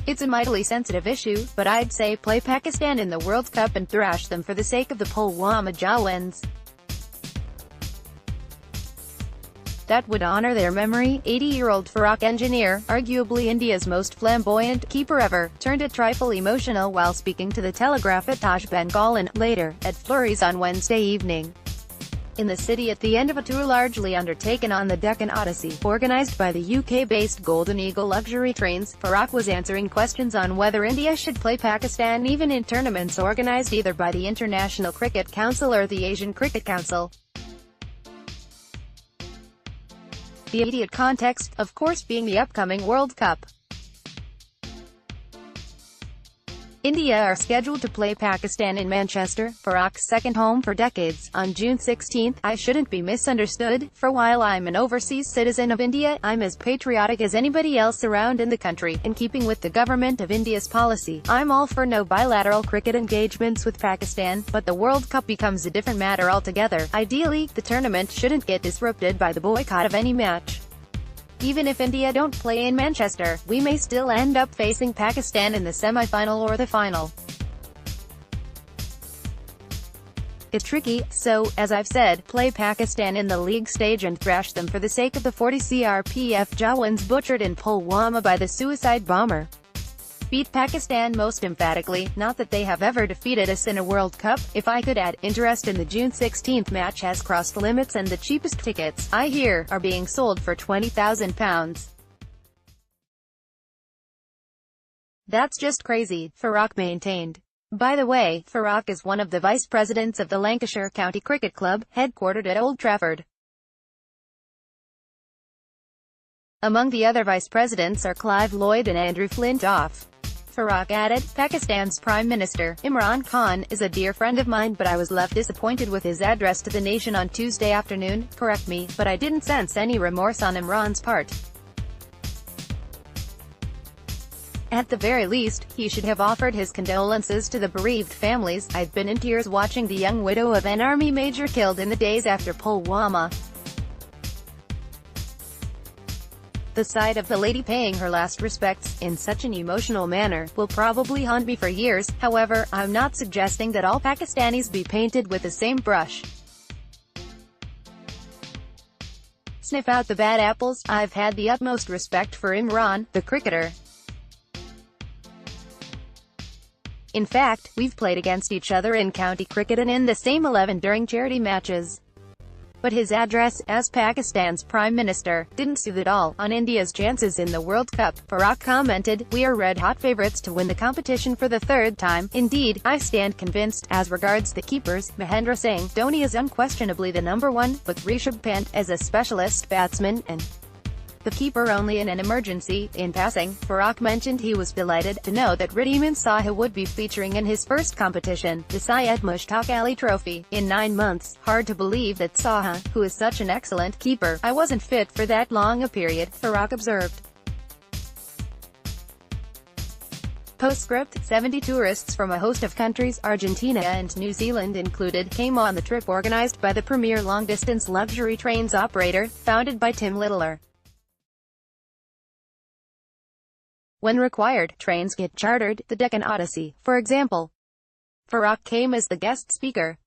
It's a mightily sensitive issue, but I'd say play Pakistan in the World Cup and thrash them for the sake of the Pulwama jawans. That would honor their memory. 80-year-old Farokh Engineer, arguably India's most flamboyant keeper ever, turned a trifle emotional while speaking to the Telegraph at Taj Bengal and, later, at Flurys on Wednesday evening. In the city at the end of a tour largely undertaken on the Deccan Odyssey, organised by the UK-based Golden Eagle luxury trains, Farokh was answering questions on whether India should play Pakistan even in tournaments organised either by the International Cricket Council or the Asian Cricket Council. The immediate context, of course, being the upcoming World Cup. India are scheduled to play Pakistan in Manchester, Farokh's second home for decades, on June 16. I shouldn't be misunderstood, for while I'm an overseas citizen of India, I'm as patriotic as anybody else around in the country. In keeping with the government of India's policy, I'm all for no bilateral cricket engagements with Pakistan, but the World Cup becomes a different matter altogether. Ideally, the tournament shouldn't get disrupted by the boycott of any match. Even if India don't play in Manchester, we may still end up facing Pakistan in the semi-final or the final. It's tricky, so, as I've said, play Pakistan in the league stage and thrash them for the sake of the 40 CRPF jawans butchered in Pulwama by the suicide bomber. Beat Pakistan most emphatically, not that they have ever defeated us in a World Cup. If I could add, interest in the June 16 match has crossed limits and the cheapest tickets, I hear, are being sold for £20,000. That's just crazy, Farokh maintained. By the way, Farokh is one of the vice presidents of the Lancashire County Cricket Club, headquartered at Old Trafford. Among the other vice presidents are Clive Lloyd and Andrew Flintoff. Farokh added, Pakistan's Prime Minister, Imran Khan, is a dear friend of mine, but I was left disappointed with his address to the nation on Tuesday afternoon. Correct me, but I didn't sense any remorse on Imran's part. At the very least, he should have offered his condolences to the bereaved families. I've been in tears watching the young widow of an army major killed in the days after Pulwama. The sight of the lady paying her last respects, in such an emotional manner, will probably haunt me for years. However, I'm not suggesting that all Pakistanis be painted with the same brush. Sniff out the bad apples. I've had the utmost respect for Imran, the cricketer. In fact, we've played against each other in county cricket and in the same 11 during charity matches. But his address, as Pakistan's Prime Minister, didn't soothe at all on India's chances in the World Cup. Farokh commented, we are red-hot favourites to win the competition for the third time. Indeed, I stand convinced. As regards the keepers, Mahendra Singh Dhoni is unquestionably the number one, with Rishabh Pant as a specialist batsman, and the keeper only in an emergency. In passing, Farokh mentioned he was delighted to know that Wriddhiman Saha would be featuring in his first competition, the Syed Mushtaq Ali Trophy, in 9 months. Hard to believe that Saha, who is such an excellent keeper, I wasn't fit for that long a period, Farokh observed. Postscript, 70 tourists from a host of countries, Argentina and New Zealand included, came on the trip organised by the premier long-distance luxury trains operator, founded by Tim Littler. When required, trains get chartered, the Deccan Odyssey, for example. Farokh came as the guest speaker.